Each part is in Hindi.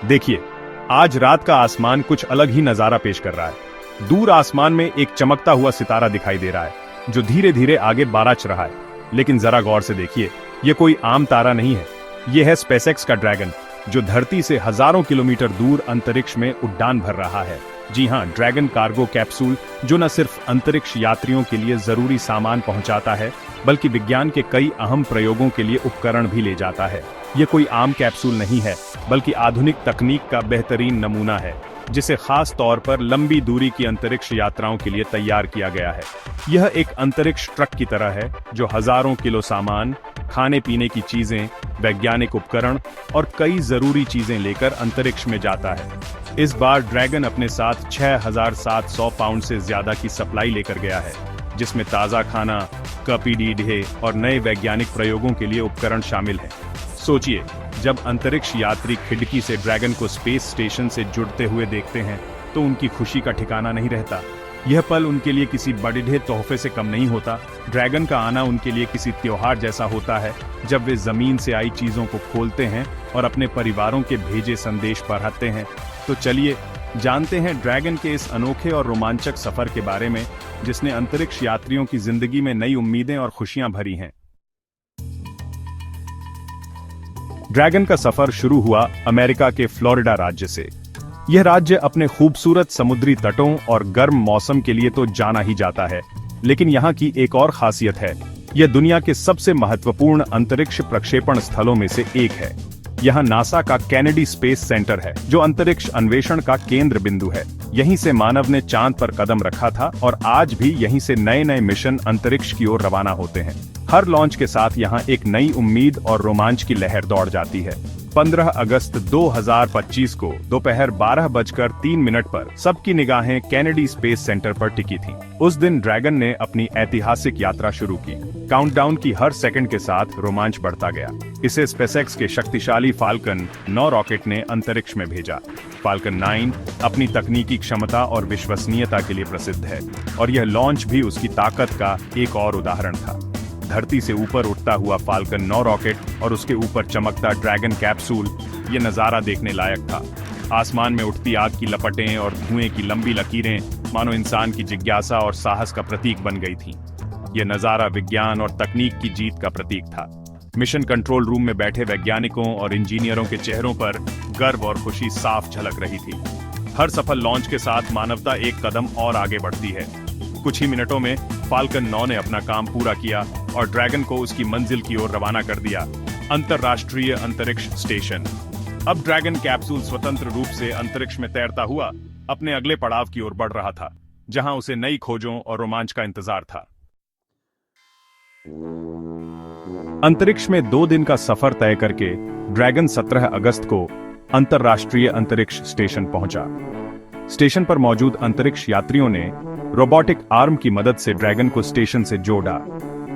देखिए, आज रात का आसमान कुछ अलग ही नजारा पेश कर रहा है। दूर आसमान में एक चमकता हुआ सितारा दिखाई दे रहा है, जो धीरे धीरे आगे बाराच रहा है। लेकिन जरा गौर से देखिए, ये कोई आम तारा नहीं है। ये है स्पेसएक्स का ड्रैगन, जो धरती से हजारों किलोमीटर दूर अंतरिक्ष में उड़ान भर रहा है। जी हाँ, ड्रैगन कार्गो कैप्सूल, जो न सिर्फ अंतरिक्ष यात्रियों के लिए जरूरी सामान पहुंचाता है, बल्कि विज्ञान के कई अहम प्रयोगों के लिए उपकरण भी ले जाता है। ये कोई आम कैप्सूल नहीं है, बल्कि आधुनिक तकनीक का बेहतरीन नमूना है, जिसे खास तौर पर लंबी दूरी की अंतरिक्ष यात्राओं के लिए तैयार किया गया है। यह एक अंतरिक्ष ट्रक की तरह है, जो हजारों किलो सामान, खाने पीने की चीजें, वैज्ञानिक उपकरण और कई जरूरी चीजें लेकर अंतरिक्ष में जाता है। इस बार ड्रैगन अपने साथ 6,700 पाउंड से ज्यादा की सप्लाई लेकर गया है, जिसमें ताज़ा खाना, कपीडीडे और नए वैज्ञानिक प्रयोगों के लिए उपकरण शामिल हैं। सोचिए, जब अंतरिक्ष यात्री खिड़की से ड्रैगन को स्पेस स्टेशन से जुड़ते हुए देखते हैं, तो उनकी खुशी का ठिकाना नहीं रहता। यह पल उनके लिए किसी बड़े तोहफे से कम नहीं होता। ड्रैगन का आना उनके लिए किसी त्योहार जैसा होता है, जब वे जमीन से आई चीजों को खोलते हैं और अपने परिवारों के भेजे संदेश पढ़ाते हैं। तो चलिए जानते हैं ड्रैगन के इस अनोखे और रोमांचक सफर के बारे में, जिसने अंतरिक्ष यात्रियों की जिंदगी में नई उम्मीदें और खुशियां भरी हैं। ड्रैगन का सफर शुरू हुआ अमेरिका के फ्लोरिडा राज्य से। यह राज्य अपने खूबसूरत समुद्री तटों और गर्म मौसम के लिए तो जाना ही जाता है, लेकिन यहाँ की एक और खासियत है। यह दुनिया के सबसे महत्वपूर्ण अंतरिक्ष प्रक्षेपण स्थलों में से एक है। यहाँ नासा का कैनेडी स्पेस सेंटर है, जो अंतरिक्ष अन्वेषण का केंद्र बिंदु है। यहीं से मानव ने चांद पर कदम रखा था और आज भी यहीं से नए नए मिशन अंतरिक्ष की ओर रवाना होते हैं। हर लॉन्च के साथ यहाँ एक नई उम्मीद और रोमांच की लहर दौड़ जाती है। 15 अगस्त 2025 को दोपहर 12:03 पर सबकी निगाहें कैनेडी स्पेस सेंटर पर टिकी थीं। उस दिन ड्रैगन ने अपनी ऐतिहासिक यात्रा शुरू की। काउंटडाउन की हर सेकंड के साथ रोमांच बढ़ता गया। इसे स्पेसएक्स के शक्तिशाली फाल्कन 9 रॉकेट ने अंतरिक्ष में भेजा। फाल्कन 9 अपनी तकनीकी क्षमता और विश्वसनीयता के लिए प्रसिद्ध है, और यह लॉन्च भी उसकी ताकत का एक और उदाहरण था। धरती से ऊपर उठता हुआ फाल्कन 9 रॉकेट और उसके ऊपर चमकता ड्रैगन कैप्सूल, ये नजारा देखने लायक था। आसमान में उठती आग की लपटें और धुएं की लंबी लकीरें मानो इंसान की जिज्ञासा और साहस का प्रतीक बन गई थीं। यह नजारा विज्ञान और तकनीक की जीत का प्रतीक था। मिशन कंट्रोल रूम में बैठे वैज्ञानिकों और इंजीनियरों के चेहरों पर गर्व और खुशी साफ झलक रही थी। हर सफल लॉन्च के साथ मानवता एक कदम और आगे बढ़ती है। कुछ ही मिनटों में फाल्कन 9 ने अपना काम पूरा किया और ड्रैगन को उसकी मंजिल की ओर रवाना कर दिया, अंतरराष्ट्रीय अंतरिक्ष स्टेशन। अब ड्रैगन कैप्सूल स्वतंत्र रूप से अंतरिक्ष में तैरता हुआ अपने अगले पड़ाव की ओर बढ़ रहा था, जहां उसे नई खोजों और रोमांच का इंतजार था। अंतरिक्ष में 2 दिन का सफर तय करके ड्रैगन 17 अगस्त को अंतरराष्ट्रीय अंतरिक्ष स्टेशन पहुंचा। स्टेशन पर मौजूद अंतरिक्ष यात्रियों ने रोबोटिक आर्म की मदद से ड्रैगन को स्टेशन से जोड़ा।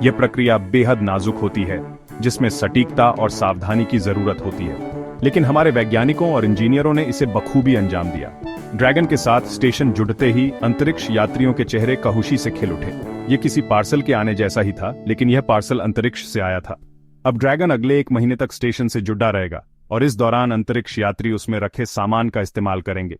यह प्रक्रिया बेहद नाजुक होती है, जिसमें सटीकता और सावधानी की जरूरत होती है, लेकिन हमारे वैज्ञानिकों और इंजीनियरों ने इसे बखूबी अंजाम दिया। ड्रैगन के साथ स्टेशन जुड़ते ही अंतरिक्ष यात्रियों के चेहरे खुशी से खिल उठे। यह किसी पार्सल के आने जैसा ही था, लेकिन यह पार्सल अंतरिक्ष से आया था। अब ड्रैगन अगले 1 महीने तक स्टेशन से जुड़ा रहेगा, और इस दौरान अंतरिक्ष यात्री उसमें रखे सामान का इस्तेमाल करेंगे।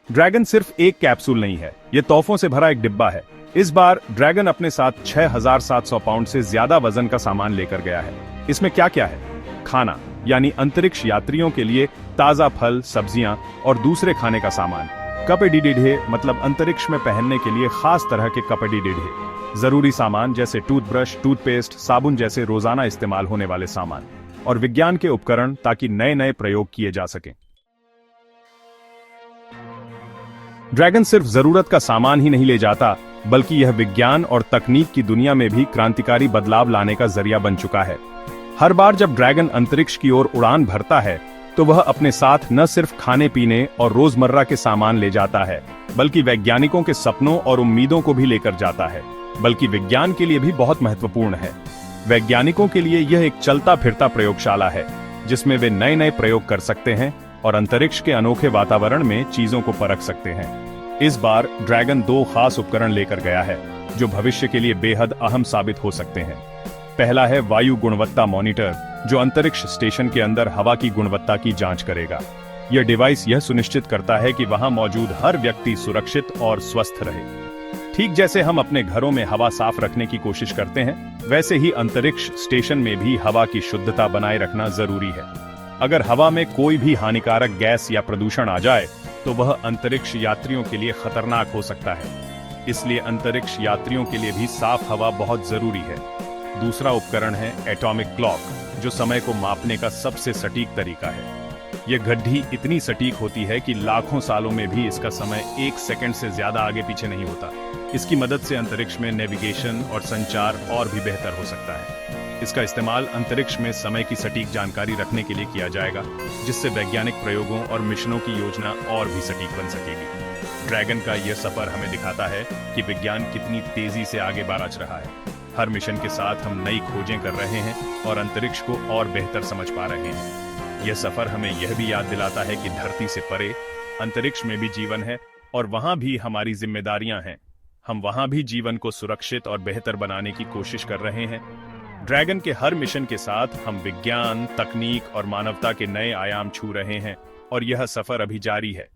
ड्रैगन सिर्फ एक कैप्सूल नहीं है, यह तोहफों से भरा एक डिब्बा है। इस बार ड्रैगन अपने साथ 6,700 पाउंड से ज्यादा वजन का सामान लेकर गया है। इसमें क्या क्या है? खाना, यानी अंतरिक्ष यात्रियों के लिए ताजा फल, सब्जियां और दूसरे खाने का सामान। कपड़े, मतलब अंतरिक्ष में पहनने के लिए खास तरह के कपड़े। जरूरी सामान जैसे टूथब्रश, टूथपेस्ट, साबुन जैसे रोजाना इस्तेमाल होने वाले सामान, और विज्ञान के उपकरण, ताकि नए नए प्रयोग किए जा सकें। ड्रैगन सिर्फ जरूरत का सामान ही नहीं ले जाता, बल्कि यह विज्ञान और तकनीक की दुनिया में भी क्रांतिकारी बदलाव लाने का जरिया बन चुका है। हर बार जब ड्रैगन अंतरिक्ष की ओर उड़ान भरता है, तो वह अपने साथ न सिर्फ खाने पीने और रोजमर्रा के सामान ले जाता है, बल्कि वैज्ञानिकों के सपनों और उम्मीदों को भी लेकर जाता है, बल्कि विज्ञान के लिए भी बहुत महत्वपूर्ण है। वैज्ञानिकों के लिए यह एक चलता फिरता प्रयोगशाला है, जिसमें वे नए नए प्रयोग कर सकते हैं और अंतरिक्ष के अनोखे वातावरण में चीजों को परख सकते हैं। इस बार ड्रैगन 2 खास उपकरण लेकर गया है, जो भविष्य के लिए बेहद अहम साबित हो सकते हैं। पहला है वायु गुणवत्ता मॉनिटर, जो अंतरिक्ष स्टेशन के अंदर हवा की गुणवत्ता की जांच करेगा। यह डिवाइस यह सुनिश्चित करता है कि वहां मौजूद हर व्यक्ति सुरक्षित और स्वस्थ रहे। ठीक जैसे हम अपने घरों में हवा साफ रखने की कोशिश करते हैं, वैसे ही अंतरिक्ष स्टेशन में भी हवा की शुद्धता बनाए रखना जरूरी है। अगर हवा में कोई भी हानिकारक गैस या प्रदूषण आ जाए तो वह अंतरिक्ष यात्रियों के लिए खतरनाक हो सकता है। इसलिए अंतरिक्ष यात्रियों के लिए भी साफ हवा बहुत जरूरी है। दूसरा उपकरण है एटॉमिक क्लॉक, जो समय को मापने का सबसे सटीक तरीका है। यह घड़ी इतनी सटीक होती है कि लाखों सालों में भी इसका समय 1 सेकंड से ज्यादा आगे पीछे नहीं होता। इसकी मदद से अंतरिक्ष में नेविगेशन और संचार और भी बेहतर हो सकता है। इसका इस्तेमाल अंतरिक्ष में समय की सटीक जानकारी रखने के लिए किया जाएगा, जिससे वैज्ञानिक प्रयोगों और मिशनों की योजना और भी सटीक बन सकेगी। ड्रैगन का यह सफर हमें दिखाता है कि विज्ञान कितनी तेजी से आगे बढ़ रहा है। हर मिशन के साथ हम नई खोजें कर रहे हैं और अंतरिक्ष को और बेहतर समझ पा रहे हैं। यह सफर हमें यह भी याद दिलाता है कि धरती से परे अंतरिक्ष में भी जीवन है और वहां भी हमारी जिम्मेदारियां हैं। हम वहां भी जीवन को सुरक्षित और बेहतर बनाने की कोशिश कर रहे हैं। ड्रैगन के हर मिशन के साथ हम विज्ञान, तकनीक और मानवता के नए आयाम छू रहे हैं और यह सफर अभी जारी है।